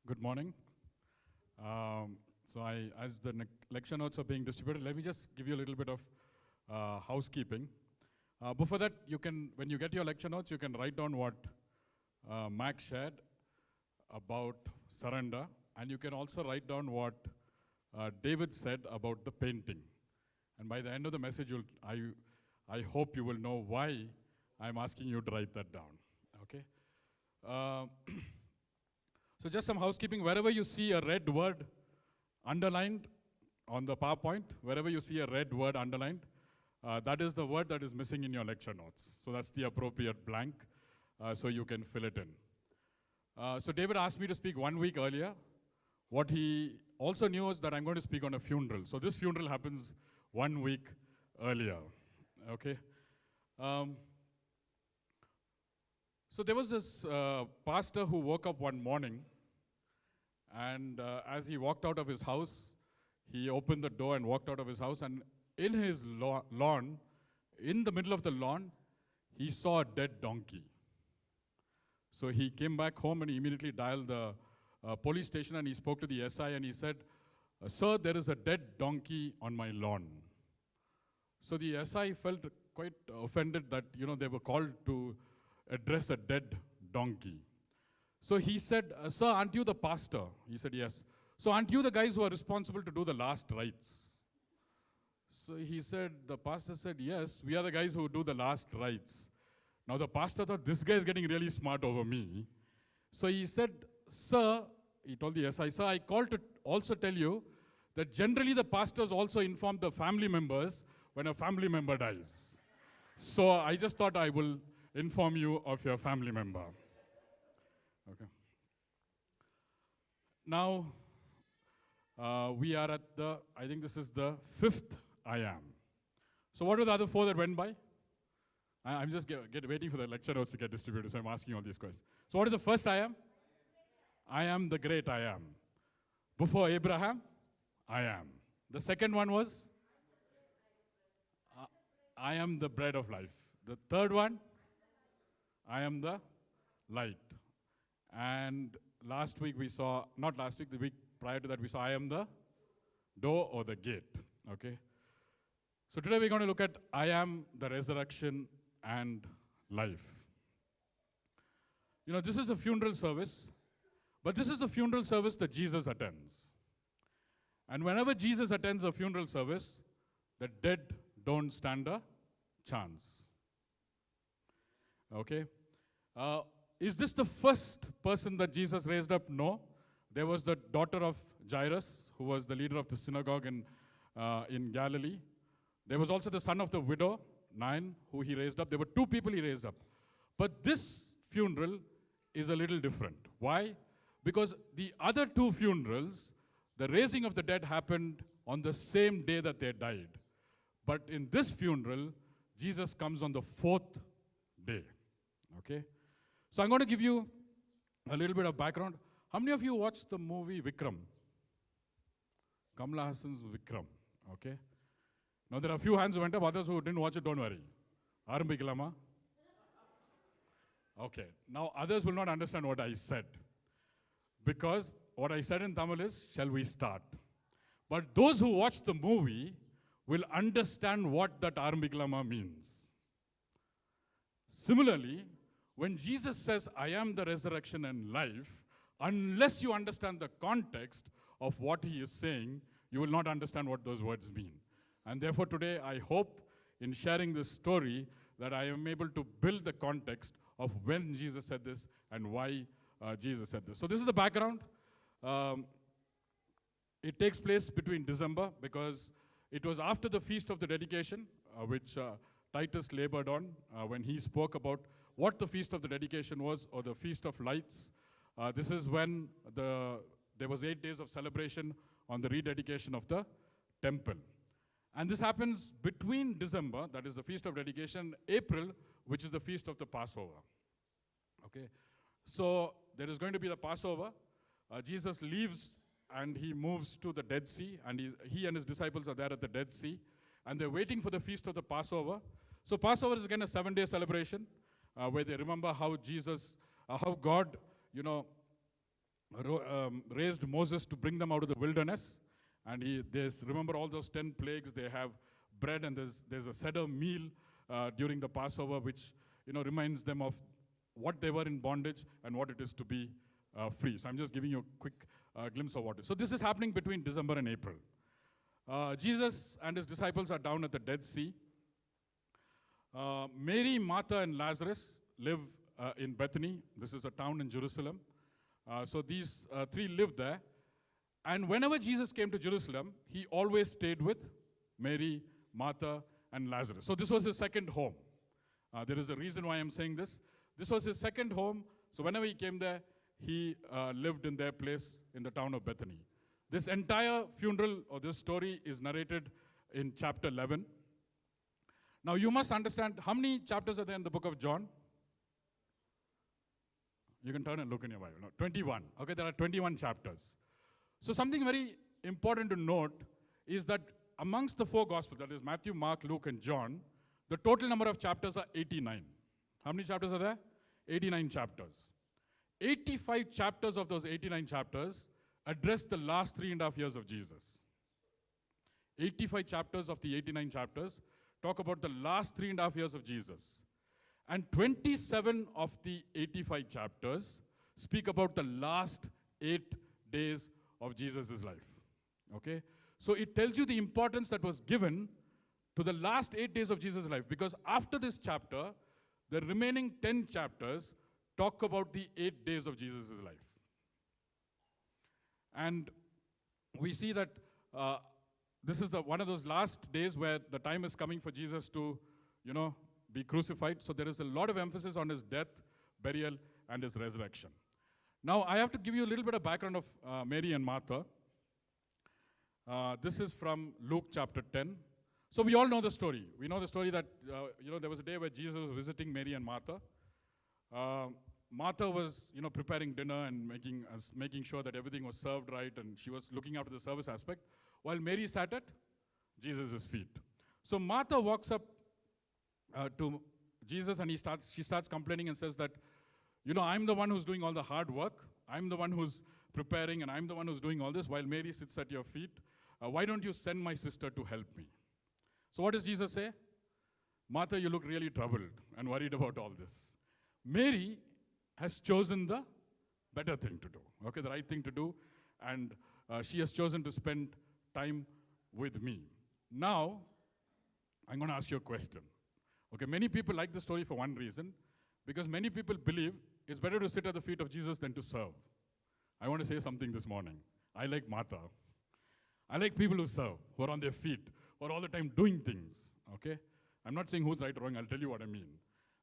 Good morning. As the lecture notes are being distributed, let me just give you a little bit of housekeeping. Before that, when you get your lecture notes, you can write down what Max shared about surrender, and you can also write down what David said about the painting. And by the end of the message, I hope you will know why I'm asking you to write that down. Okay. Uh, So just some housekeeping. Wherever you see a red word underlined on the PowerPoint, wherever you see a red word underlined, that is the word that is missing in your lecture notes. So that's the appropriate blank, so you can fill it in. So David asked me to speak 1 week earlier. What he also knew is that I'm going to speak on a funeral. So this funeral happens 1 week earlier, okay? So there was this pastor who woke up one morning, and as he walked out of his house, he opened the door and walked out of his house, and in his lawn, in the middle of the lawn, he saw a dead donkey. So he came back home and he immediately dialed the police station, and he spoke to the SI and he said, "Sir, there is a dead donkey on my lawn." So the SI felt quite offended that they were called to address a dead donkey. So he said, "Sir, aren't you the pastor?" He said, "Yes." "So aren't you the guys who are responsible to do the last rites?" So he said, the pastor said, "Yes, we are the guys who do the last rites." Now the pastor thought, this guy is getting really smart over me. So he said, "Sir," he told the SI, "Sir, I called to also tell you that generally the pastors also inform the family members when a family member dies. So I just thought I will inform you of your family member." Okay. Now, we are at I think this is the fifth I am. So what were the other four that went by? I'm just waiting for the lecture notes to get distributed, so I'm asking all these questions. So what is the first I am? I am the great I am. Before Abraham, I am. The second one was? I am the bread of life. The third one? I am the light. And last week we saw, not last week, the week prior to that we saw I am the door or the gate, okay? So today we're going to look at I am the resurrection and life. This is a funeral service, but this is a funeral service that Jesus attends. And whenever Jesus attends a funeral service, the dead don't stand a chance, okay? Is this the first person that Jesus raised up? No. There was the daughter of Jairus, who was the leader of the synagogue in Galilee. There was also the son of the widow, Nain, who he raised up. There were two people he raised up. But this funeral is a little different. Why? Because the other two funerals, the raising of the dead happened on the same day that they died. But in this funeral, Jesus comes on the fourth day, okay? So I'm going to give you a little bit of background. How many of you watched the movie Vikram? Kamala Hassan's Vikram, okay? Now there are a few hands who went up, others who didn't watch it, don't worry. Arambikalama? Okay, now others will not understand what I said, because what I said in Tamil is, shall we start? But those who watch the movie will understand what that Arambikalama means. Similarly, when Jesus says, I am the resurrection and life, unless you understand the context of what he is saying, you will not understand what those words mean. And therefore today, I hope in sharing this story that I am able to build the context of when Jesus said this and why Jesus said this. So this is the background. It takes place between December, because it was after the Feast of the Dedication, which Titus labored on when he spoke about what the Feast of the Dedication was, or the Feast of Lights. This is when there was 8 days of celebration on the rededication of the temple. And this happens between December, that is the Feast of Dedication, April, which is the Feast of the Passover. Okay, so there is going to be the Passover. Jesus leaves and he moves to the Dead Sea, and he and his disciples are there at the Dead Sea, and they're waiting for the Feast of the Passover. So Passover is again a 7-day celebration, where they remember how God, raised Moses to bring them out of the wilderness. And remember all those 10 plagues. They have bread, and there's a Seder meal during the Passover, which reminds them of what they were in bondage and what it is to be free. So I'm just giving you a quick glimpse of what it is. So this is happening between December and April. Jesus and his disciples are down at the Dead Sea. Mary, Martha, and Lazarus live in Bethany. This is a town in Jerusalem. So these three lived there. And whenever Jesus came to Jerusalem, he always stayed with Mary, Martha, and Lazarus. So this was his second home. There is a reason why I'm saying this. This was his second home. So whenever he came there, he lived in their place in the town of Bethany. This entire funeral or this story is narrated in chapter 11. Now you must understand, how many chapters are there in the book of John? You can turn and look in your Bible. No, 21. Okay, there are 21 chapters. So something very important to note is that amongst the four Gospels, that is Matthew, Mark, Luke, and John, the total number of chapters are 89. How many chapters are there? 89 chapters. 85 chapters of those 89 chapters address the last 3.5 years of Jesus. 85 chapters of the 89 chapters talk about the last 3.5 years of Jesus. And 27 of the 85 chapters speak about the last 8 days of Jesus' life. Okay? So it tells you the importance that was given to the last 8 days of Jesus' life, because after this chapter, the remaining 10 chapters talk about the 8 days of Jesus' life. And we see that this is one of those last days where the time is coming for Jesus to, be crucified. So there is a lot of emphasis on his death, burial, and his resurrection. Now, I have to give you a little bit of background of Mary and Martha. This is from Luke chapter 10. So we all know the story. We know the story that, there was a day where Jesus was visiting Mary and Martha. Martha was, preparing dinner and making sure that everything was served right, and she was looking after the service aspect, while Mary sat at Jesus' feet. So Martha walks up to Jesus, and she starts complaining and says that, I'm the one who's doing all the hard work. I'm the one who's preparing, and I'm the one who's doing all this, while Mary sits at your feet. Why don't you send my sister to help me? So what does Jesus say? Martha, you look really troubled and worried about all this. Mary has chosen the better thing to do, okay, the right thing to do, and she has chosen to spend time with me. Now, I'm going to ask you a question. Okay, many people like the story for one reason, because many people believe it's better to sit at the feet of Jesus than to serve. I want to say something this morning. I like Martha. I like people who serve, who are on their feet, who are all the time doing things, okay? I'm not saying who's right or wrong, I'll tell you what I mean.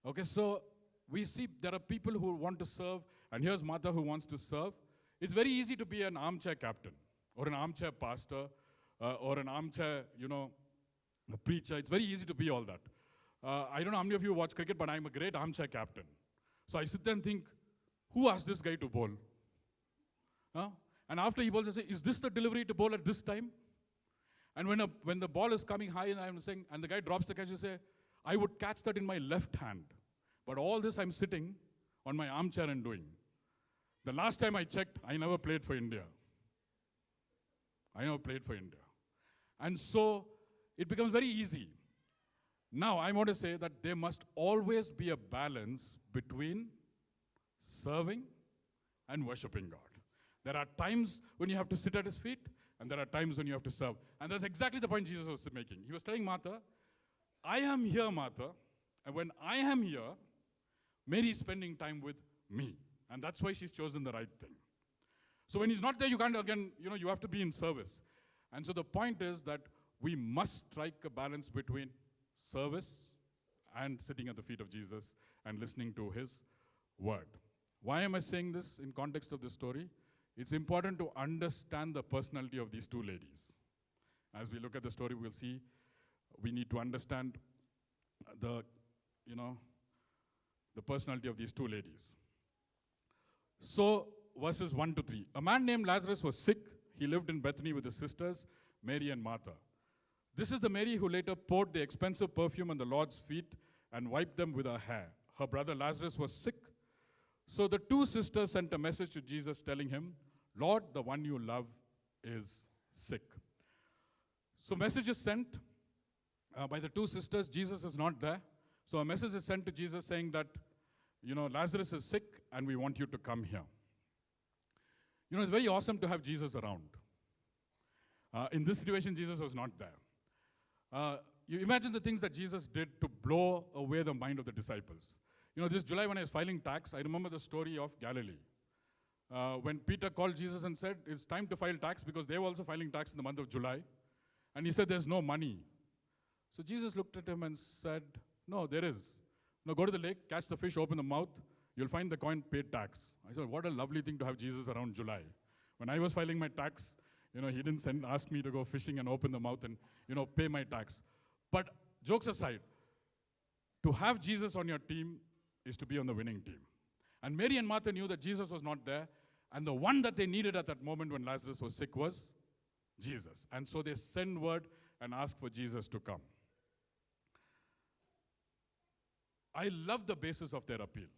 Okay, so we see there are people who want to serve, and here's Martha who wants to serve. It's very easy to be an armchair captain, or an armchair pastor, or an armchair, a preacher. It's very easy to be all that. I don't know how many of you watch cricket, but I'm a great armchair captain. So I sit there and think, who asked this guy to bowl? Huh? And after he bowls, I say, is this the delivery to bowl at this time? And when the ball is coming high, and I'm saying, and the guy drops the catch, I say, I would catch that in my left hand. But all this I'm sitting on my armchair and doing. The last time I checked, I never played for India. And so it becomes very easy. Now, I want to say that there must always be a balance between serving and worshiping God. There are times when you have to sit at his feet, and there are times when you have to serve. And that's exactly the point Jesus was making. He was telling Martha, I am here, Martha, and when I am here, Mary is spending time with me. And that's why she's chosen the right thing. So when he's not there, you can't, again, you have to be in service. And so the point is that we must strike a balance between service and sitting at the feet of Jesus and listening to his word. Why am I saying this in context of this story? It's important to understand the personality of these two ladies. As we look at the story, we'll see we need to understand the personality of these two ladies. So, verses 1 to 3. A man named Lazarus was sick. He lived in Bethany with his sisters, Mary and Martha. This is the Mary who later poured the expensive perfume on the Lord's feet and wiped them with her hair. Her brother Lazarus was sick. So the two sisters sent a message to Jesus telling him, Lord, the one you love is sick. So message is sent by the two sisters. Jesus is not there. So a message is sent to Jesus saying that, Lazarus is sick and we want you to come here. It's very awesome to have Jesus around. In this situation, Jesus was not there. You imagine the things that Jesus did to blow away the mind of the disciples. This July when I was filing tax, I remember the story of Galilee. When Peter called Jesus and said, it's time to file tax because they were also filing tax in the month of July. And he said, there's no money. So Jesus looked at him and said, no, there is. Go to the lake, catch the fish, open the mouth, you'll find the coin paid tax. I said, what a lovely thing to have Jesus around July. When I was filing my tax, he didn't ask me to go fishing and open the mouth and, pay my tax. But jokes aside, to have Jesus on your team is to be on the winning team. And Mary and Martha knew that Jesus was not there, and the one that they needed at that moment when Lazarus was sick was Jesus. And so they send word and ask for Jesus to come. I love the basis of their appeal.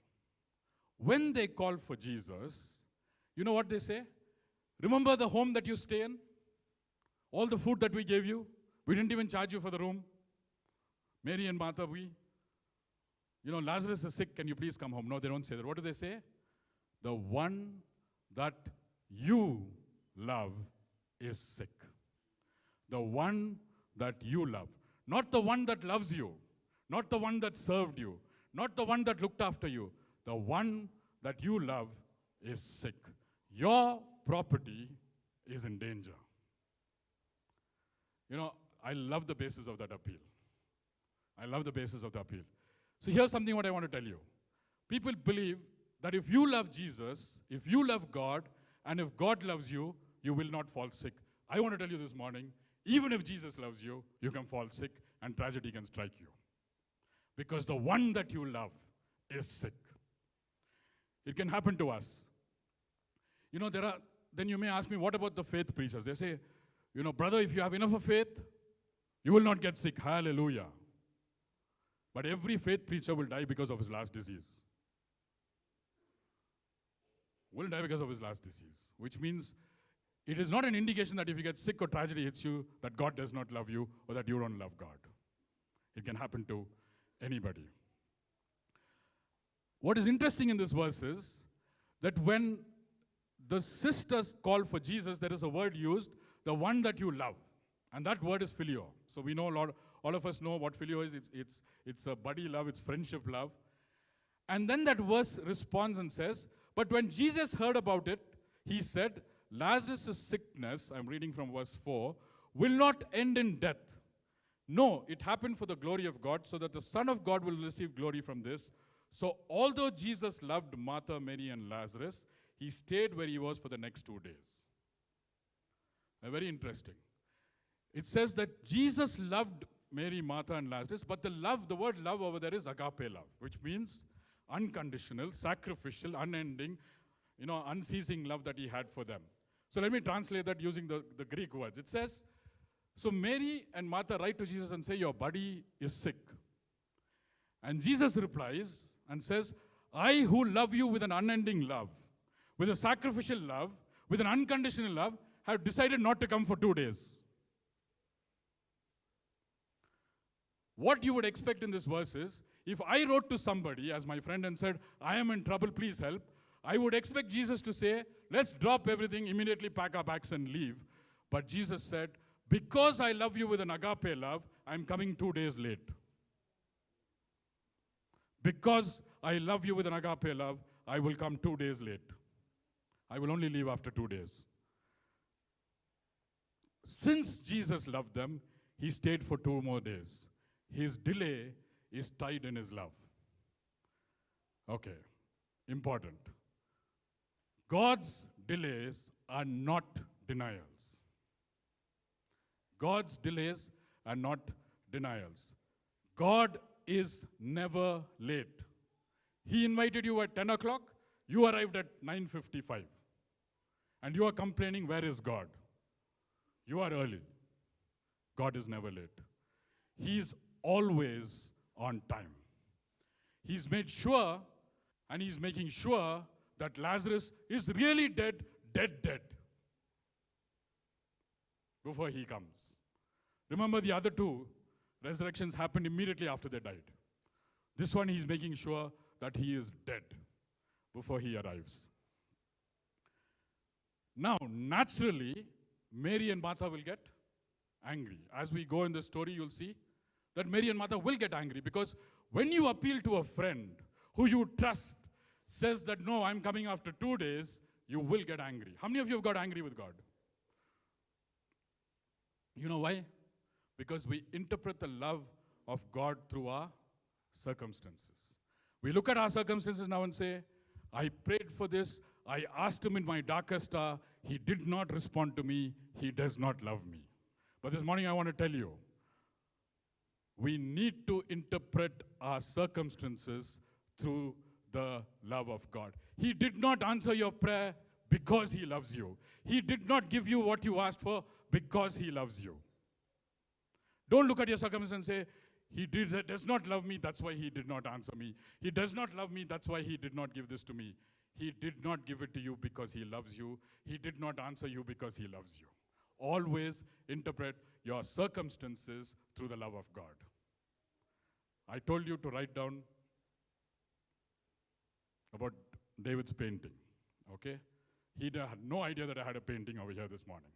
When they call for Jesus, you know what they say? Remember the home that you stay in? All the food that we gave you? We didn't even charge you for the room. Mary and Martha, Lazarus is sick, can you please come home? No, they don't say that. What do they say? The one that you love is sick. The one that you love. Not the one that loves you. Not the one that served you. Not the one that looked after you. The one that you love is sick. Your property is in danger. I love the basis of that appeal. I love the basis of the appeal. So here's something what I want to tell you. People believe that if you love Jesus, if you love God, and if God loves you, you will not fall sick. I want to tell you this morning, even if Jesus loves you, you can fall sick and tragedy can strike you. Because the one that you love is sick. It can happen to us. Then you may ask me, what about the faith preachers? They say, brother, if you have enough of faith, you will not get sick. Hallelujah. But every faith preacher will die because of his last disease. Will die because of his last disease. Which means it is not an indication that if you get sick or tragedy hits you, that God does not love you or that you don't love God. It can happen to anybody. What is interesting in this verse is that when the sisters call for Jesus, there is a word used, the one that you love. And that word is phileo. So we know all of us know what phileo is. It's a buddy love, it's friendship love. And then that verse responds and says, but when Jesus heard about it, he said, Lazarus' sickness, I'm reading from verse 4, will not end in death. No, it happened for the glory of God, so that the Son of God will receive glory from this. So although Jesus loved Martha, Mary, and Lazarus, he stayed where he was for the next 2 days. Very interesting. It says that Jesus loved Mary, Martha, and Lazarus, but the word love over there is agape love, which means unconditional, sacrificial, unending, unceasing love that he had for them. So let me translate that using the Greek words. It says, so Mary and Martha write to Jesus and say, your buddy is sick. And Jesus replies and says, I who love you with an unending love, with a sacrificial love, with an unconditional love, have decided not to come for 2 days. What you would expect in this verse is, if I wrote to somebody as my friend and said, I am in trouble, please help, I would expect Jesus to say, let's drop everything, immediately pack our bags and leave. But Jesus said, because I love you with an agape love, I'm coming 2 days late. Because I love you with an agape love, I will come 2 days late. I will only leave after 2 days. Since Jesus loved them, he stayed for 2 more days. His delay is tied in his love. Okay, important. God's delays are not denials. God's delays are not denials. God is never late. He invited you at 10 o'clock, you arrived at 9:55. And you are complaining, where is God? You are early. God is never late. He is always on time. He's made sure and he's making sure that Lazarus is really dead, dead, before he comes. Remember the other two resurrections happened immediately after they died. This one, he's making sure that he is dead before he arrives. Now, naturally, Mary and Martha will get angry. As we go in the story, you'll see that Mary and Martha will get angry, because when you appeal to a friend who you trust says that, no, I'm coming after 2 days, you will get angry. How many of you have got angry with God? You know why? Because we interpret the love of God through our circumstances. We look at our circumstances now and say, I prayed for this, I asked him in my darkest hour, he did not respond to me, he does not love me. But this morning I want to tell you, we need to interpret our circumstances through the love of God. He did not answer your prayer because he loves you. He did not give you what you asked for because he loves you. Don't look at your circumstance and say, he does not love me, that's why he did not answer me. He does not love me, that's why he did not give this to me. He did not give it to you because he loves you. He did not answer you because he loves you. Always interpret your circumstances through the love of God. I told you to write down about David's painting, okay? He had no idea that I had a painting over here this morning.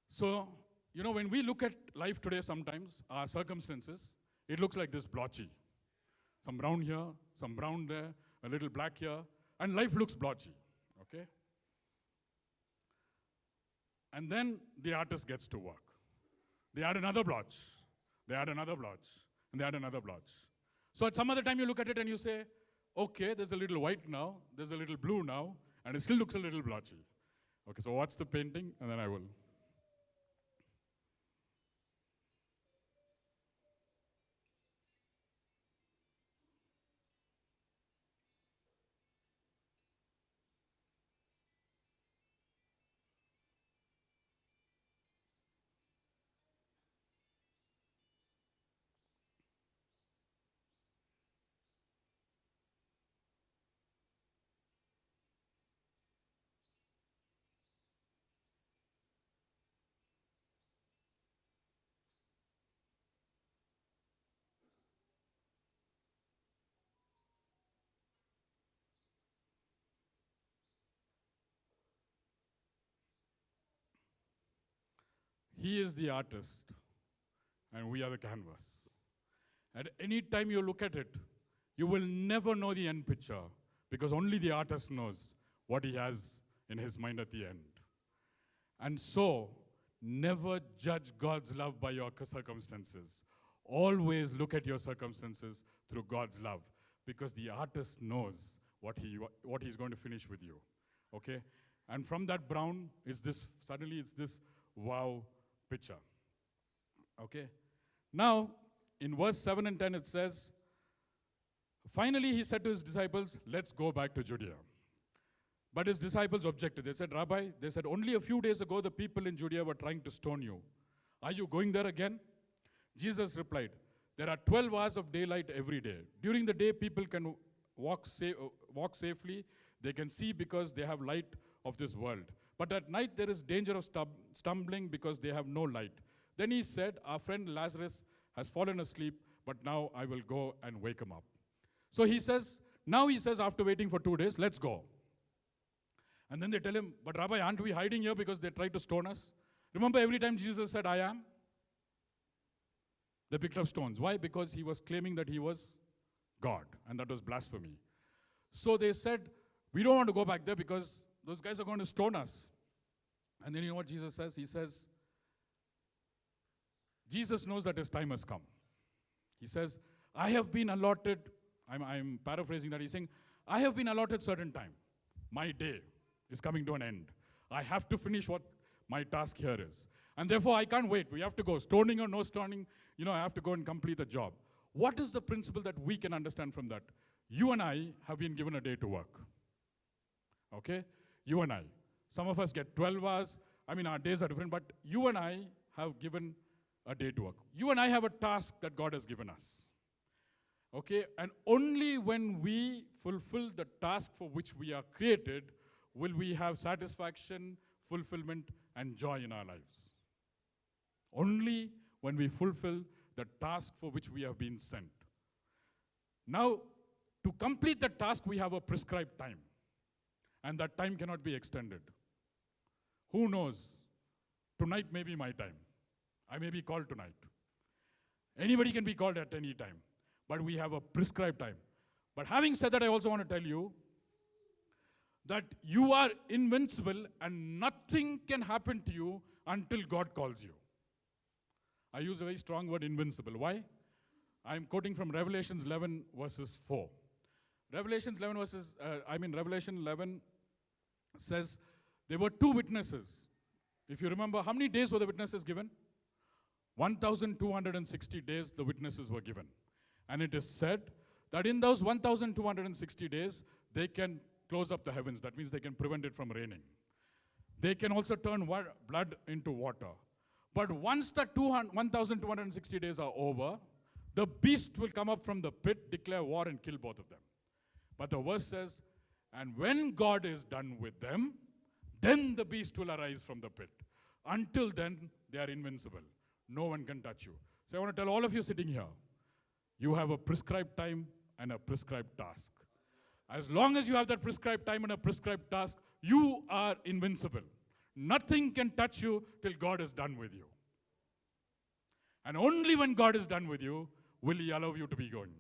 So, you know, when we look at life today sometimes, our circumstances, it looks like this blotchy. Some brown here, some brown there, a little black here, and life looks blotchy, okay? And then the artist gets to work. They add another blotch, they add another blotch, and they add another blotch. So at some other time you look at it and you say, okay, there's a little white now, there's a little blue now, and it still looks a little blotchy. Okay, so watch the painting, and then I will. He is the artist, and we are the canvas. At any time you look at it, you will never know the end picture, because only the artist knows what he has in his mind at the end. And so, never judge God's love by your circumstances. Always look at your circumstances through God's love, because the artist knows what he's going to finish with you. Okay? And from that brown, suddenly it's this wow picture. Okay? Now, in verse 7 and 10 it says, finally he said to his disciples, let's go back to Judea. But his disciples objected. They said, Rabbi, only a few days ago the people in Judea were trying to stone you. Are you going there again? Jesus replied, there are 12 hours of daylight every day. During the day people can walk safely. They can see because they have light of this world. But at night there is danger of stumbling because they have no light. Then he said, our friend Lazarus has fallen asleep, but now I will go and wake him up. So he says after waiting for 2 days, let's go. And then they tell him, but Rabbi, aren't we hiding here because they tried to stone us? Remember every time Jesus said, I am? They picked up stones. Why? Because he was claiming that he was God, and that was blasphemy. So they said, we don't want to go back there because those guys are going to stone us. And then you know what Jesus says? He says, Jesus knows that his time has come. He says, I have been allotted, I'm paraphrasing that, he's saying, I have been allotted certain time. My day is coming to an end. I have to finish what my task here is. And therefore I can't wait. We have to go. Stoning or no stoning, I have to go and complete the job. What is the principle that we can understand from that? You and I have been given a day to work. Okay? You and I. Some of us get 12 hours. Our days are different, but you and I have given a day to work. You and I have a task that God has given us. Okay? And only when we fulfill the task for which we are created will we have satisfaction, fulfillment, and joy in our lives. Only when we fulfill the task for which we have been sent. Now, to complete the task, we have a prescribed time. And that time cannot be extended. Who knows? Tonight may be my time. I may be called tonight. Anybody can be called at any time. But we have a prescribed time. But having said that, I also want to tell you that you are invincible and nothing can happen to you until God calls you. I use a very strong word, invincible. Why? I'm quoting from Revelation 11 verses 4. Revelation 11 says there were two witnesses. If you remember, how many days were the witnesses given? 1,260 days the witnesses were given. And it is said that in those 1,260 days, they can close up the heavens. That means they can prevent it from raining. They can also turn blood into water. But once the 1,260 days are over, the beast will come up from the pit, declare war, and kill both of them. But the verse says, and when God is done with them, then the beast will arise from the pit. Until then, they are invincible. No one can touch you. So I want to tell all of you sitting here, you have a prescribed time and a prescribed task. As long as you have that prescribed time and a prescribed task, you are invincible. Nothing can touch you till God is done with you. And only when God is done with you, will He allow you to be going.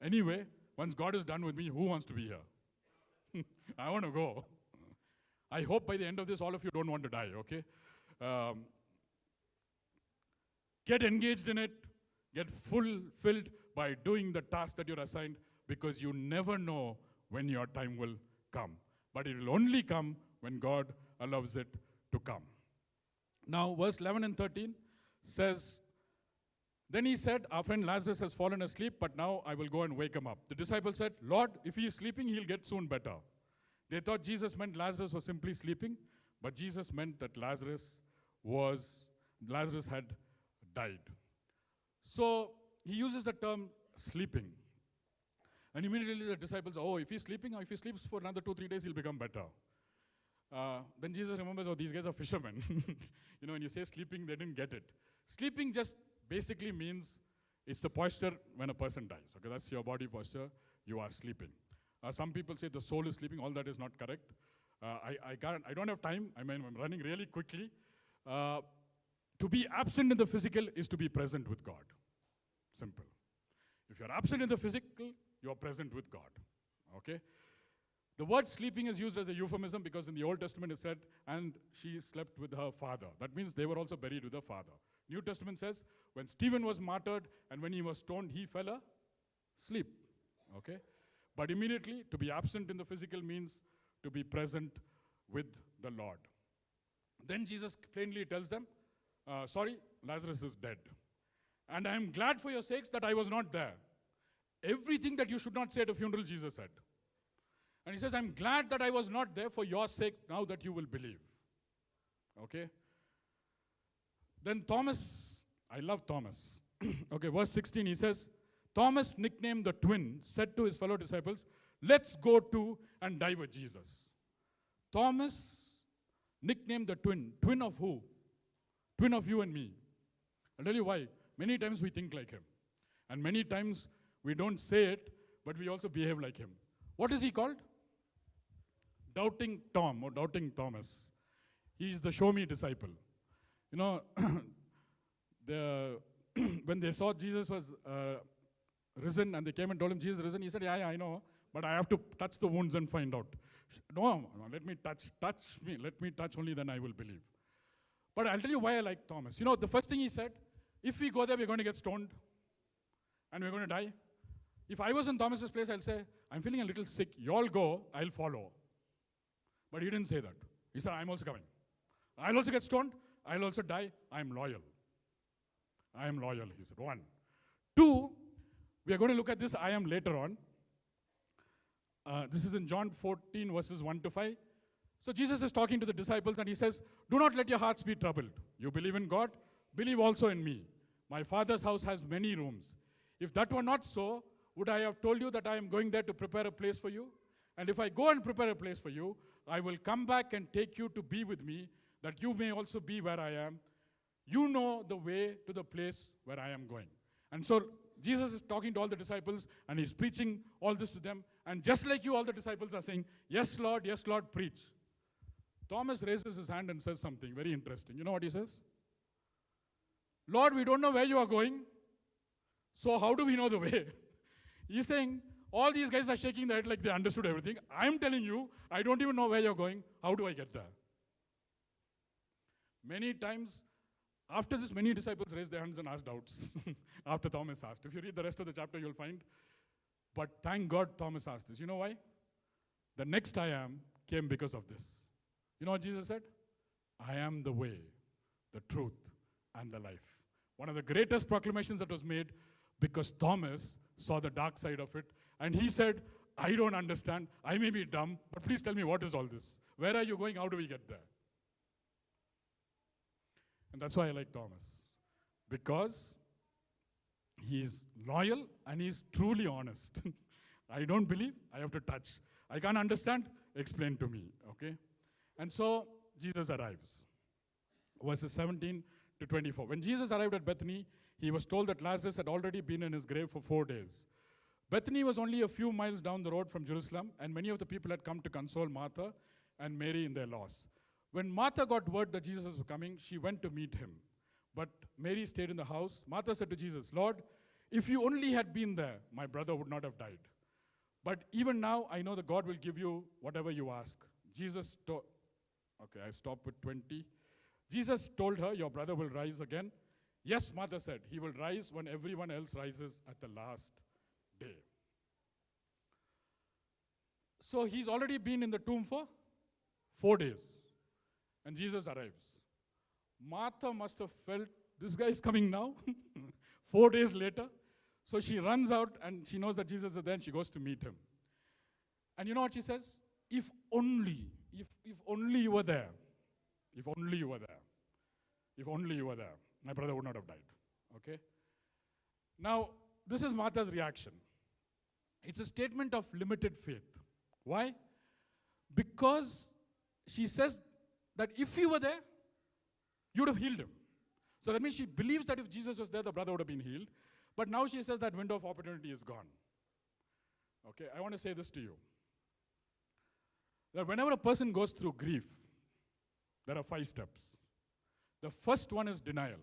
Anyway, once God is done with me, who wants to be here? I want to go. I hope by the end of this, all of you don't want to die, okay? Get engaged in it. Get fulfilled by doing the task that you're assigned, because you never know when your time will come. But it will only come when God allows it to come. Now, verse 11 and 13 says, then he said, our friend Lazarus has fallen asleep, but now I will go and wake him up. The disciples said, Lord, if he is sleeping, he'll get soon better. They thought Jesus meant Lazarus was simply sleeping, but Jesus meant that Lazarus had died. So he uses the term sleeping. And immediately the disciples, if he's sleeping, or if he sleeps for another 2-3 days, he'll become better. Then Jesus remembers, these guys are fishermen. When you say sleeping, they didn't get it. Sleeping just basically means it's the posture when a person dies. Okay, that's your body posture. You are sleeping. Some people say the soul is sleeping. All that is not correct. I don't have time. I'm running really quickly. To be absent in the physical is to be present with God. Simple. If you're absent in the physical, you're present with God. Okay? The word sleeping is used as a euphemism because in the Old Testament it said, and she slept with her father. That means they were also buried with her father. New Testament says, when Stephen was martyred and when he was stoned, he fell asleep. Okay? But immediately, to be absent in the physical means to be present with the Lord. Then Jesus plainly tells them, sorry, Lazarus is dead. And I am glad for your sakes that I was not there. Everything that you should not say at a funeral, Jesus said. And he says, I'm glad that I was not there for your sake, now that you will believe. Okay? Then Thomas, I love Thomas. Okay, verse 16, he says, Thomas, nicknamed the twin, said to his fellow disciples, let's go to and die with Jesus. Thomas, nicknamed the twin. Twin of who? Twin of you and me. I'll tell you why. Many times we think like him. And many times we don't say it, but we also behave like him. What is he called? Doubting Tom or Doubting Thomas. He is the show me disciple. When they saw Jesus was risen and they came and told him Jesus is risen, he said, yeah, I know, but I have to touch the wounds and find out. No, let me touch me. Let me touch only, then I will believe. But I'll tell you why I like Thomas. The first thing he said, if we go there, we're going to get stoned and we're going to die. If I was in Thomas's place, I'll say, I'm feeling a little sick. You all go, I'll follow. But he didn't say that. He said, I'm also coming. I'll also get stoned. I'll also die. I'm loyal. I am loyal, he said. 1. 2, we are going to look at this I am later on. This is in John 14, verses 1 to 5. So Jesus is talking to the disciples and he says, do not let your hearts be troubled. You believe in God, believe also in me. My Father's house has many rooms. If that were not so, would I have told you that I am going there to prepare a place for you? And if I go and prepare a place for you, I will come back and take you to be with me, that you may also be where I am. You know the way to the place where I am going. And so Jesus is talking to all the disciples, and he's preaching all this to them. And just like you, all the disciples are saying, yes, Lord, preach. Thomas raises his hand and says something very interesting. You know what he says? Lord, we don't know where you are going, so how do we know the way? He's saying, all these guys are shaking their head like they understood everything. I'm telling you, I don't even know where you're going. How do I get there? Many times, after this, many disciples raised their hands and asked doubts after Thomas asked. If you read the rest of the chapter, you'll find. But thank God Thomas asked this. You know why? The next I am came because of this. You know what Jesus said? I am the way, the truth, and the life. One of the greatest proclamations that was made because Thomas saw the dark side of it. And he said, I don't understand. I may be dumb, but please tell me, what is all this? Where are you going? How do we get there? And that's why I like Thomas. Because he's loyal and he's truly honest. I don't believe, I have to touch. I can't understand, explain to me, okay? And so Jesus arrives. Verses 17 to 24. When Jesus arrived at Bethany, he was told that Lazarus had already been in his grave for 4 days. Bethany was only a few miles down the road from Jerusalem, and many of the people had come to console Martha and Mary in their loss. When Martha got word that Jesus was coming, she went to meet him. But Mary stayed in the house. Martha said to Jesus, Lord, if you only had been there, my brother would not have died. But even now, I know that God will give you whatever you ask. I stop with 20. Jesus told her, your brother will rise again. Yes, Martha said, he will rise when everyone else rises at the last day. So he's already been in the tomb for 4 days. And Jesus arrives. Martha must have felt, this guy is coming now. 4 days later. So she runs out and she knows that Jesus is there and she goes to meet him. And you know what she says? If only you were there. If only you were there. If only you were there. My brother would not have died. Okay? Now, this is Martha's reaction. It's a statement of limited faith. Why? Because she says that if you were there, you would have healed him. So that means she believes that if Jesus was there, the brother would have been healed. But now she says that window of opportunity is gone. Okay, I want to say this to you. That whenever a person goes through grief, there are 5 steps. The first one is denial.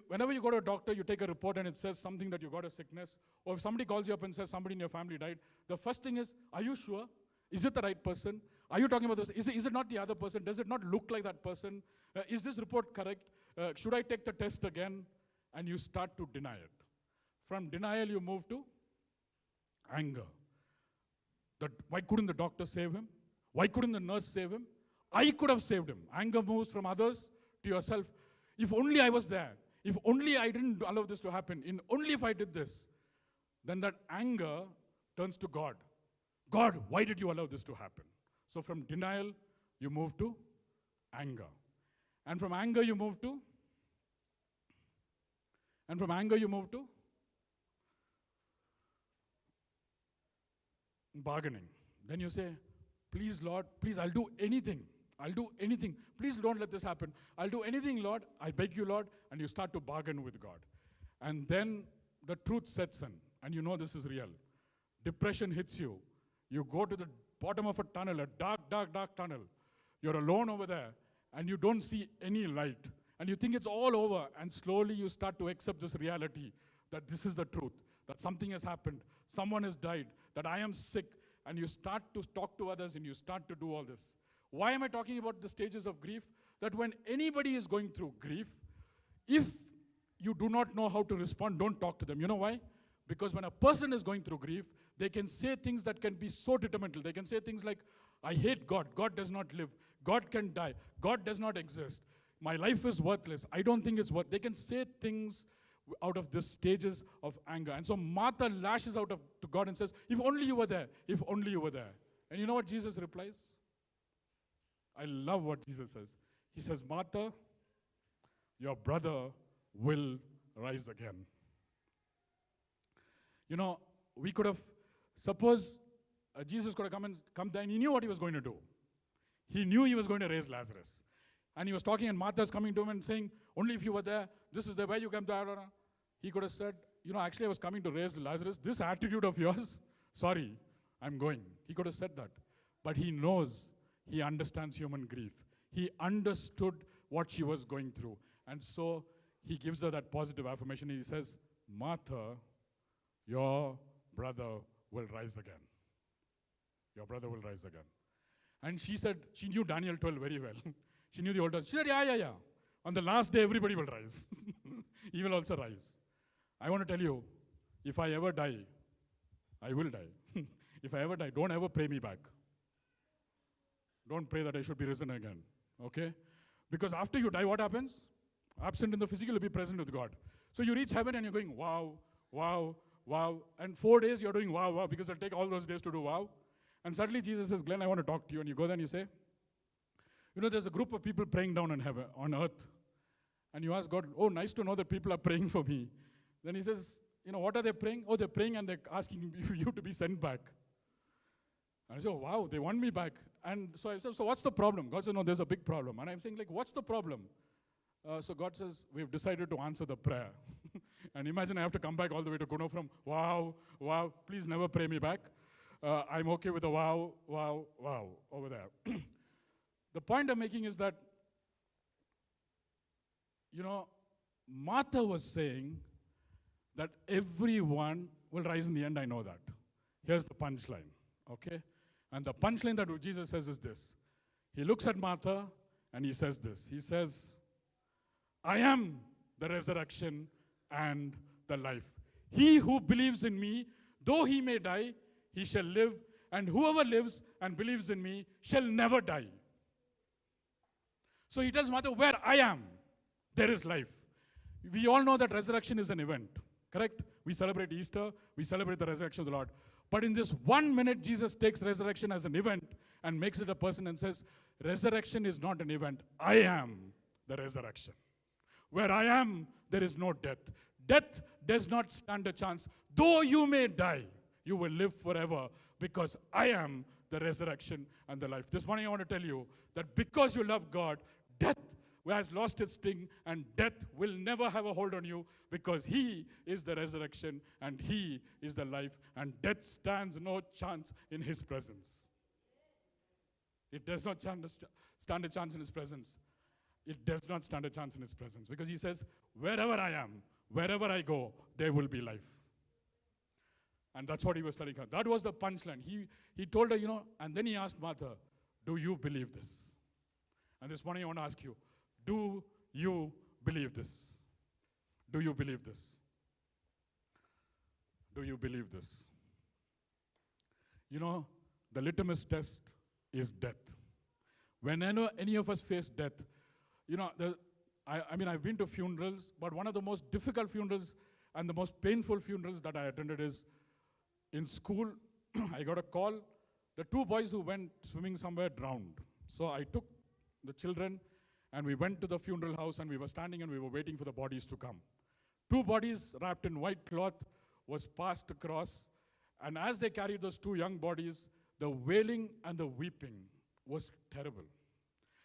Whenever you go to a doctor, you take a report and it says something that you got a sickness, or if somebody calls you up and says somebody in your family died, the first thing is, are you sure? Is it the right person? Are you talking about this? Is it not the other person? Does it not look like that person? Is this report correct? Should I take the test again? And you start to deny it. From denial, you move to anger. Why couldn't the doctor save him? Why couldn't the nurse save him? I could have saved him. Anger moves from others to yourself. If only I was there. If only I didn't allow this to happen. Only if I did this. Then that anger turns to God. God, why did you allow this to happen? So from denial, you move to anger. And from anger, you move to? And from anger, you move to? Bargaining. Then you say, please, Lord, please, I'll do anything. I'll do anything. Please don't let this happen. I'll do anything, Lord. I beg you, Lord. And you start to bargain with God. And then the truth sets in. And you know this is real. Depression hits you. You go to the bottom of a tunnel, a dark, dark, dark tunnel. You're alone over there. And you don't see any light. And you think it's all over. And slowly you start to accept this reality that this is the truth. That something has happened. Someone has died. That I am sick. And you start to talk to others and you start to do all this. Why am I talking about the stages of grief? That when anybody is going through grief, if you do not know how to respond, don't talk to them. You know why? Because when a person is going through grief, they can say things that can be so detrimental. They can say things like, I hate God. God does not live. God can die. God does not exist. My life is worthless. I don't think it's worth. They can say things out of the stages of anger. And so Martha lashes out to God and says, if only you were there. If only you were there. And you know what Jesus replies? I love what Jesus says. He says, Martha, your brother will rise again. You know, we could have, suppose Jesus could have come there and he knew what he was going to do. He knew he was going to raise Lazarus. And he was talking and Martha's coming to him and saying, only if you were there, this is the way you come to. He could have said, you know, actually I was coming to raise Lazarus. This attitude of yours, sorry, I'm going. He could have said that. But he knows, he understands human grief. He understood what she was going through. And so he gives her that positive affirmation. He says, Martha, your brother will rise again. Your brother will rise again. And she said, she knew Daniel 12 very well. She knew the Old Testament. She said, yeah. On the last day, everybody will rise. He will also rise. I want to tell you, if I ever die, I will die. If I ever die, don't ever pray me back. Don't pray that I should be risen again. Okay? Because after you die, what happens? Absent in the physical, you'll be present with God. So you reach heaven and you're going, wow, wow, wow. And 4 days you're doing wow, wow, because it'll take all those days to do wow. And suddenly Jesus says, Glenn, I want to talk to you. And you go there and you say, you know, there's a group of people praying down in heaven, on earth. And you ask God, oh, nice to know that people are praying for me. Then he says, you know, what are they praying? Oh, they're praying and they're asking you to be sent back. And I say, oh, wow, they want me back. And so I said, so what's the problem? God said, no, there's a big problem. And I'm saying, like, what's the problem? So God says, we've decided to answer the prayer. And imagine I have to come back all the way to Kuno from, wow, wow, please never pray me back. I'm okay with a wow, wow, wow over there. The point I'm making is that, you know, Martha was saying that everyone will rise in the end, I know that. Here's the punchline, okay? And the punchline that Jesus says is this. He looks at Martha and he says this. He says, I am the resurrection and the life. He who believes in me, though he may die, he shall live, and whoever lives and believes in me shall never die. So he tells Martha, where I am, there is life. We all know that resurrection is an event, correct? We celebrate Easter, we celebrate the resurrection of the Lord. But in this 1 minute, Jesus takes resurrection as an event and makes it a person and says, resurrection is not an event. I am the resurrection. Where I am, there is no death. Death does not stand a chance. Though you may die, you will live forever because I am the resurrection and the life. This morning I want to tell you that because you love God, death has lost its sting and death will never have a hold on you because He is the resurrection and He is the life and death stands no chance in His presence. It does not stand a chance in His presence. It does not stand a chance in His presence because He says, wherever I am, wherever I go, there will be life. And that's what He was telling her. That was the punchline. He told her, you know, and then He asked Martha, do you believe this? And this morning I want to ask you, do you believe this? Do you believe this? Do you believe this? You know, the litmus test is death. Whenever any of us face death, you know, I mean, I've been to funerals, but one of the most difficult funerals and the most painful funerals that I attended is in school. I got a call. The 2 boys who went swimming somewhere drowned. So I took the children and we went to the funeral house and we were standing and we were waiting for the bodies to come. 2 bodies wrapped in white cloth was passed across. And as they carried those 2 young bodies, the wailing and the weeping was terrible.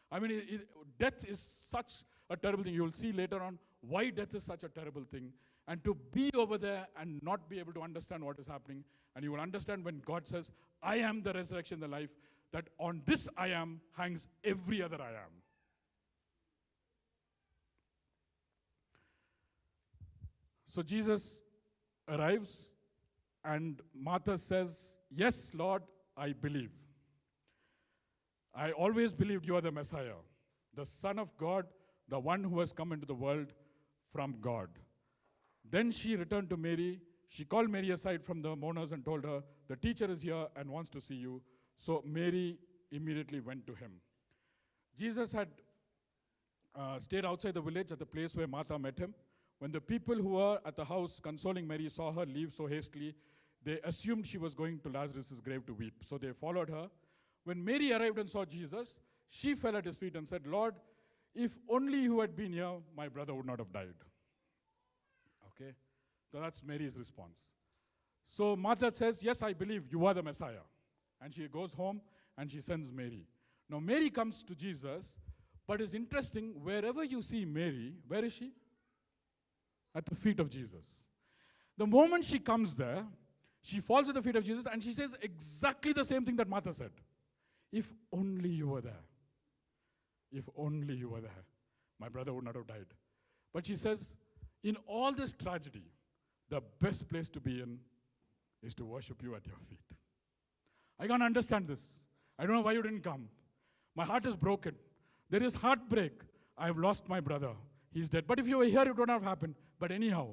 I mean, death is such a terrible thing. You'll see later on why death is such a terrible thing. And to be over there and not be able to understand what is happening. And you will understand when God says, I am the resurrection, the life, that on this I am hangs every other I am. So Jesus arrives and Martha says, yes, Lord, I believe. I always believed you are the Messiah, the Son of God, the one who has come into the world from God. Then she returned to Mary. She called Mary aside from the mourners and told her, the teacher is here and wants to see you. So Mary immediately went to him. Jesus had stayed outside the village at the place where Martha met him. When the people who were at the house consoling Mary saw her leave so hastily, they assumed she was going to Lazarus' grave to weep. So they followed her. When Mary arrived and saw Jesus, she fell at his feet and said, Lord, if only you had been here, my brother would not have died. Okay? So that's Mary's response. So Martha says, yes, I believe you are the Messiah. And she goes home and she sends Mary. Now Mary comes to Jesus, but it's interesting, wherever you see Mary, where is she? At the feet of Jesus. The moment she comes there, she falls at the feet of Jesus and she says exactly the same thing that Martha said. If only you were there. If only you were there. My brother would not have died. But she says, in all this tragedy, the best place to be in is to worship you at your feet. I can't understand this. I don't know why you didn't come. My heart is broken. There is heartbreak. I have lost my brother. He's dead. But if you were here, it would not have happened. But anyhow,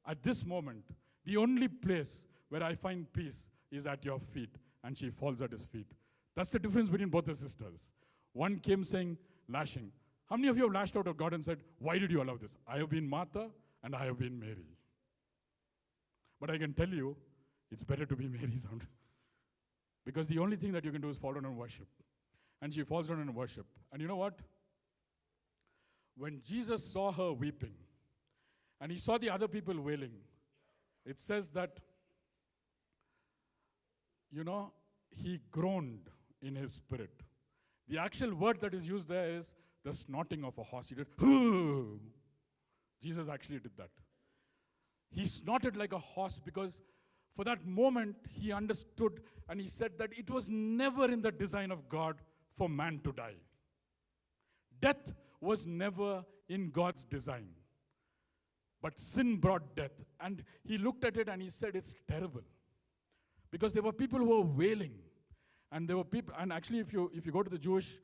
at this moment, the only place where I find peace is at your feet. And she falls at his feet. That's the difference between both the sisters. One came saying, lashing. How many of you have lashed out at God and said, why did you allow this? I have been Martha and I have been Mary. But I can tell you, it's better to be Mary's sound. Because the only thing that you can do is fall down and worship. And she falls down and worship. And you know what? When Jesus saw her weeping, and he saw the other people wailing, it says that, he groaned in his spirit. The actual word that is used there is the snorting of a horse. He did, hoo! Jesus actually did that. He snorted like a horse because for that moment he understood and he said that it was never in the design of God for man to die. Death was never in God's design. But sin brought death. And he looked at it and he said, it's terrible. Because there were people who were wailing. And there were people, and actually if you go to the Jewish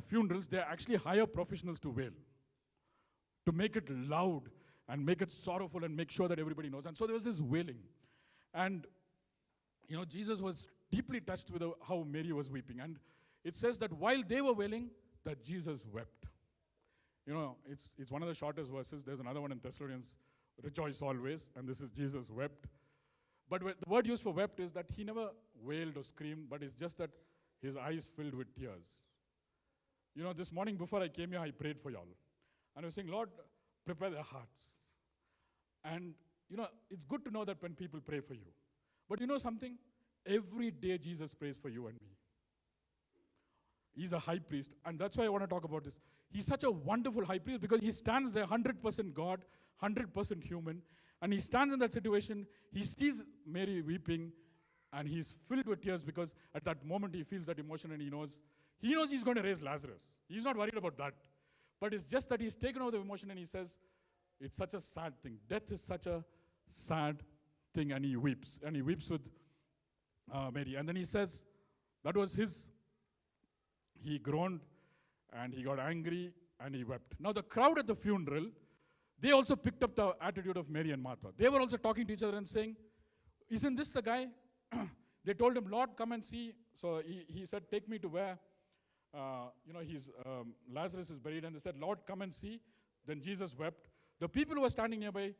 funerals, they actually hire professionals to wail. To make it loud and make it sorrowful and make sure that everybody knows. And so there was this wailing. And, Jesus was deeply touched with how Mary was weeping. And it says that while they were wailing, that Jesus wept. It's one of the shortest verses. There's another one in Thessalonians, rejoice always. And this is Jesus wept. But the word used for wept is that he never wailed or screamed, but it's just that his eyes filled with tears. This morning before I came here, I prayed for y'all. And I was saying, Lord, prepare their hearts. And, it's good to know that when people pray for you. But you know something? Every day Jesus prays for you and me. He's a high priest. And that's why I want to talk about this. He's such a wonderful high priest because he stands there 100% God, 100% human. And he stands in that situation. He sees Mary weeping. And he's filled with tears because at that moment he feels that emotion and he knows he's going to raise Lazarus. He's not worried about that. But it's just that he's taken over the emotion and he says, it's such a sad thing. Death is such a sad thing. And he weeps. And he weeps with Mary. And then he says, that was he groaned and he got angry and he wept. Now the crowd at the funeral, they also picked up the attitude of Mary and Martha. They were also talking to each other and saying, isn't this the guy? They told him, Lord, come and see. So he said, take me to where, Lazarus is buried. And they said, Lord, come and see. Then Jesus wept. The people who were standing nearby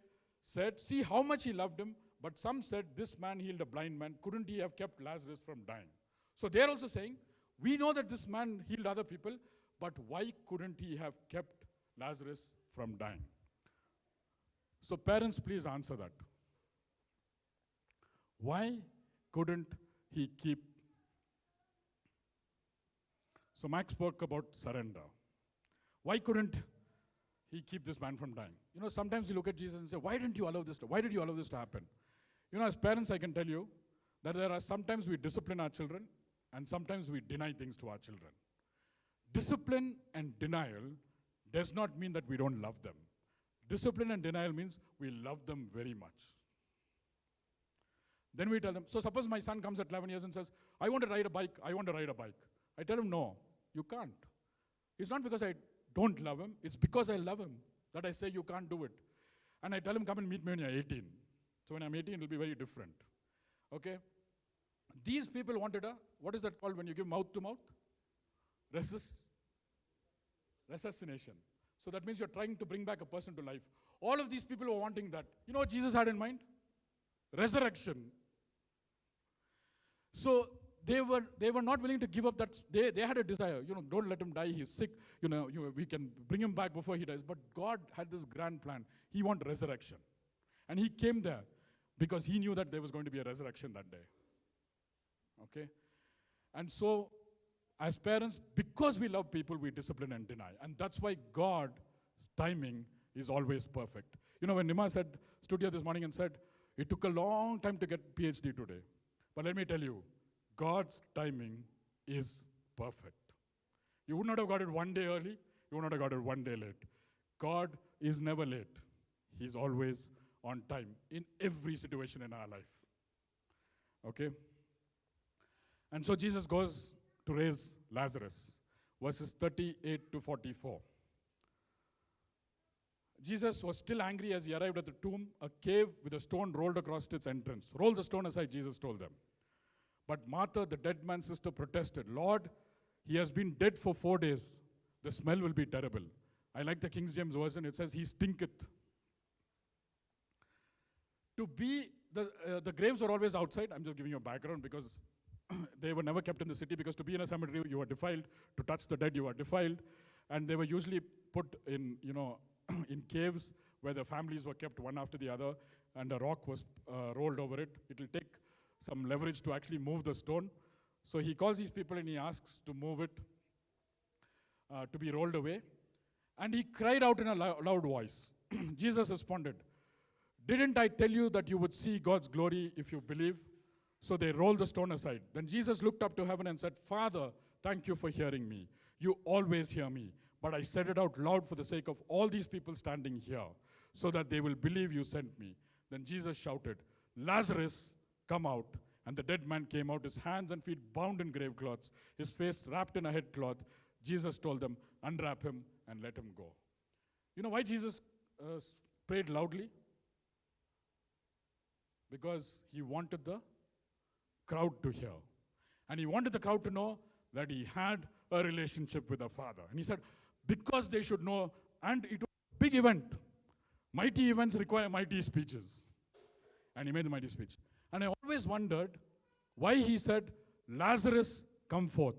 said, see how much he loved him. But some said, this man healed a blind man. Couldn't he have kept Lazarus from dying? So they're also saying, we know that this man healed other people, but why couldn't he have kept Lazarus from dying? So parents, please answer that. Why couldn't he keep? So Max spoke about surrender. Why couldn't he keep this man from dying? Sometimes you look at Jesus and say, why didn't you allow this? Why did you allow this to happen? As parents, I can tell you that there are sometimes we discipline our children and sometimes we deny things to our children. Discipline and denial does not mean that we don't love them. Discipline and denial means we love them very much. Then we tell them, so suppose my son comes at 11 years and says, I want to ride a bike, I want to ride a bike. I tell him, no, you can't. It's not because I don't love him, it's because I love him that I say you can't do it. And I tell him, come and meet me when you're 18. So when I'm 18, it'll be very different. Okay? These people wanted what is that called when you give mouth to mouth? Resuscitation. So that means you're trying to bring back a person to life. All of these people were wanting that. You know what Jesus had in mind? Resurrection. So they were not willing to give up that. They had a desire. Don't let him die. He's sick. We can bring him back before he dies. But God had this grand plan. He wanted resurrection. And he came there. because he knew that there was going to be a resurrection that day. Okay? And so, as parents, because we love people, we discipline and deny. And that's why God's timing is always perfect. You know, when Nima stood here this morning and said, it took a long time to get PhD today. But let me tell you, God's timing is perfect. You would not have got it one day early, you would not have got it one day late. God is never late. He's always on time in every situation in our life. Okay? And so Jesus goes to raise Lazarus, verses 38 to 44. Jesus was still angry as he arrived at the tomb, a cave with a stone rolled across its entrance. Roll the stone aside, Jesus told them. But Martha, the dead man's sister, protested, Lord, he has been dead for 4 days. The smell will be terrible. I like the King James Version. It says, he stinketh. The graves were always outside. I'm just giving you a background because they were never kept in the city, because to be in a cemetery, you are defiled. To touch the dead, you are defiled. And they were usually put in, in caves where the families were kept one after the other, and a rock was rolled over it. It will take some leverage to actually move the stone. So he calls these people and he asks to move it, to be rolled away. And he cried out in a loud voice. Jesus responded, didn't I tell you that you would see God's glory if you believe? So they rolled the stone aside. Then Jesus looked up to heaven and said, Father, thank you for hearing me. You always hear me. But I said it out loud for the sake of all these people standing here, so that they will believe you sent me. Then Jesus shouted, Lazarus, come out. And the dead man came out, his hands and feet bound in grave cloths, his face wrapped in a headcloth. Jesus told them, unwrap him and let him go. You know why Jesus prayed loudly? Because he wanted the crowd to hear. And he wanted the crowd to know that he had a relationship with the Father. And he said, because they should know, and it was a big event. Mighty events require mighty speeches. And he made the mighty speech. And I always wondered why he said, Lazarus, come forth.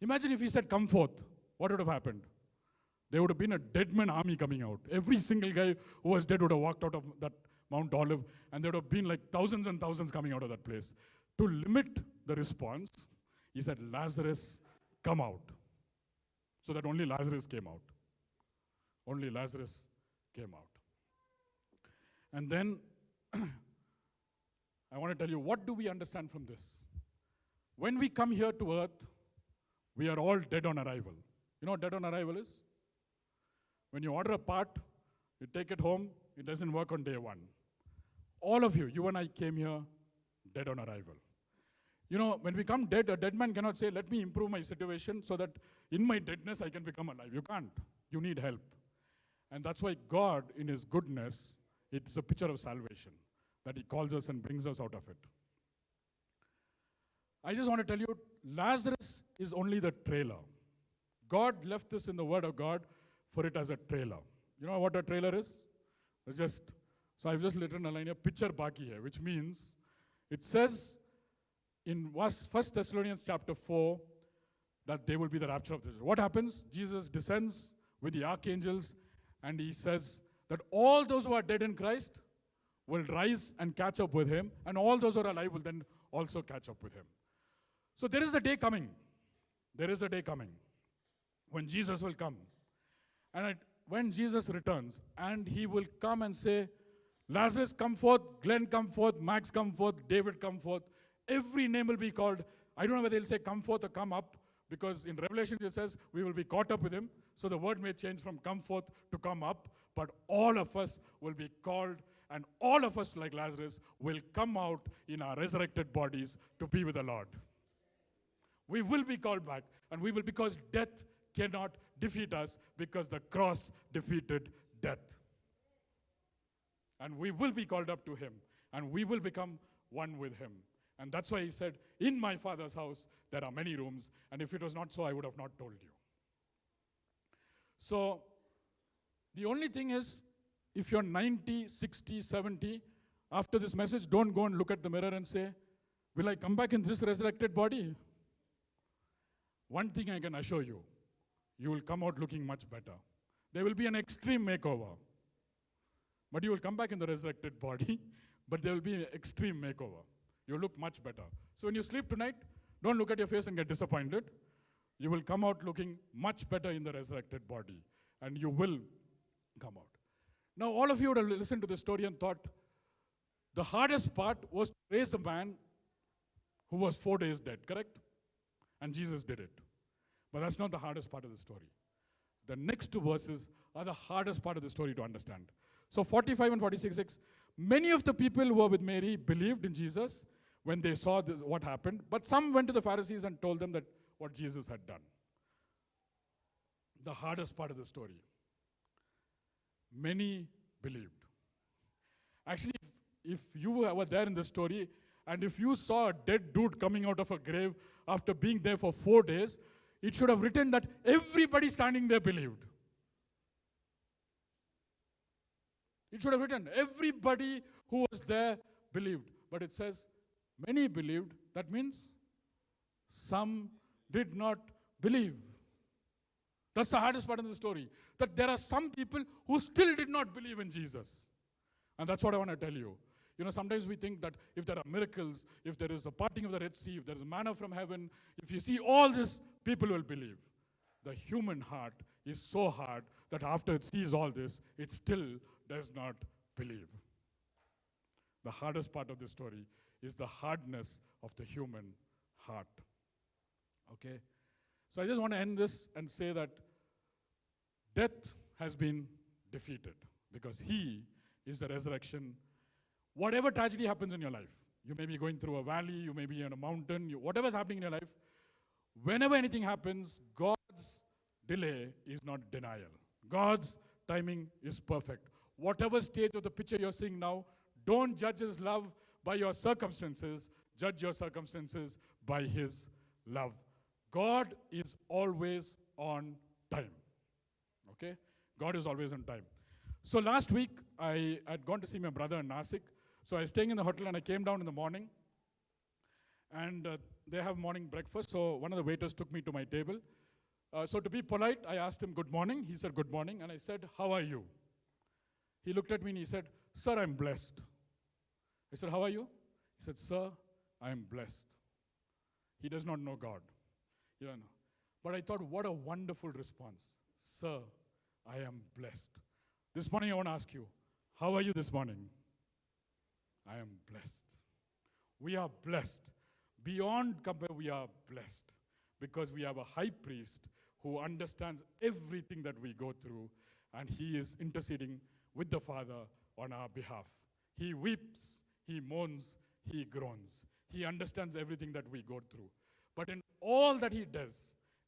Imagine if he said, come forth. What would have happened? There would have been a dead man army coming out. Every single guy who was dead would have walked out of that Mount Olive, and there would have been like thousands and thousands coming out of that place. To limit the response, he said, Lazarus, come out. So that only Lazarus came out. Only Lazarus came out. And then, I want to tell you, what do we understand from this? When we come here to earth, we are all dead on arrival. You know what dead on arrival is? When you order a part, you take it home, it doesn't work on day one. All of you and I came here dead on arrival. You know, when we come dead, a dead man cannot say, let me improve my situation so that in my deadness I can become alive. You can't. You need help. And that's why God, in his goodness, it's a picture of salvation, that he calls us and brings us out of it. I just want to tell you, Lazarus is only the trailer. God left this in the Word of God for it as a trailer. You know what a trailer is? So I've just written a line here, picture baki hai, which means, it says in 1 Thessalonians chapter 4, that there will be the rapture of the church. What happens? Jesus descends with the archangels, and he says that all those who are dead in Christ will rise and catch up with him, and all those who are alive will then also catch up with him. So there is a day coming. There is a day coming when Jesus will come. And when Jesus returns, and he will come and say, Lazarus, come forth, Glenn, come forth, Max, come forth, David, come forth. Every name will be called. I don't know whether they'll say come forth or come up, because in Revelation it says we will be caught up with him. So the word may change from come forth to come up, but all of us will be called, and all of us, like Lazarus, will come out in our resurrected bodies to be with the Lord. We will be called back, and we will, because death cannot defeat us, because the cross defeated death. And we will be called up to him, and we will become one with him. And that's why he said, in my Father's house, there are many rooms, and if it was not so, I would have not told you. So, the only thing is, if you're 90, 60, 70, after this message, don't go and look at the mirror and say, will I come back in this resurrected body? One thing I can assure you, you will come out looking much better. There will be an extreme makeover. but you will come back in the resurrected body, but there will be an extreme makeover. You'll look much better. So when you sleep tonight, don't look at your face and get disappointed. You will come out looking much better in the resurrected body, and you will come out. Now, all of you would have listened to this story and thought, the hardest part was to raise a man who was 4 days dead, correct? And Jesus did it. But that's not the hardest part of the story. The next two verses are the hardest part of the story to understand. So 45 and 46, many of the people who were with Mary believed in Jesus when they saw this, what happened, but some went to the Pharisees and told them that what Jesus had done. The hardest part of the story. Many believed. Actually, if you were there in the story, and if you saw a dead dude coming out of a grave after being there for 4 days, it should have written that everybody standing there believed. It should have written, everybody who was there believed. But it says, many believed. That means some did not believe. That's the hardest part of the story. That there are some people who still did not believe in Jesus. And that's what I want to tell you. You know, sometimes we think that if there are miracles, if there is a parting of the Red Sea, if there is a manna from heaven, if you see all this, people will believe. The human heart is so hard that after it sees all this, it still does not believe. The hardest part of the story is the hardness of the human heart. Okay? So I just want to end this and say that death has been defeated because He is the resurrection. Whatever tragedy happens in your life, you may be going through a valley, you may be in a mountain, whatever's happening in your life, whenever anything happens, God's delay is not denial. God's timing is perfect. Whatever stage of the picture you're seeing now, don't judge His love by your circumstances. Judge your circumstances by His love. God is always on time. Okay? God is always on time. So last week, I had gone to see my brother in Nasik. So I was staying in the hotel and I came down in the morning. And they have morning breakfast. So one of the waiters took me to my table. So to be polite, I asked him, good morning. He said, good morning. And I said, how are you? He looked at me and he said, sir, I'm blessed. I said, how are you? He said, sir, I am blessed. He does not know God. You don't know. But I thought, what a wonderful response. Sir, I am blessed. This morning I want to ask you, how are you this morning? I am blessed. We are blessed. Beyond compare, we are blessed. Because we have a high priest who understands everything that we go through, and He is interceding with the Father on our behalf. He weeps, He moans, He groans. He understands everything that we go through. But in all that He does,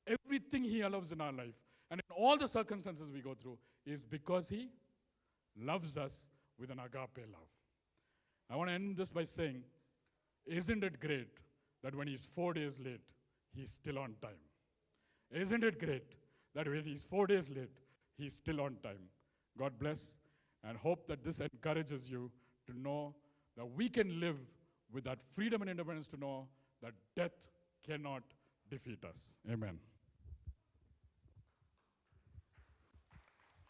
everything He allows in our life, and in all the circumstances we go through, is because He loves us with an agape love. I want to end this by saying, isn't it great that when He's 4 days late, He's still on time? Isn't it great that when He's 4 days late, He's still on time? God bless, and hope that this encourages you to know that we can live with that freedom and independence to know that death cannot defeat us. Amen.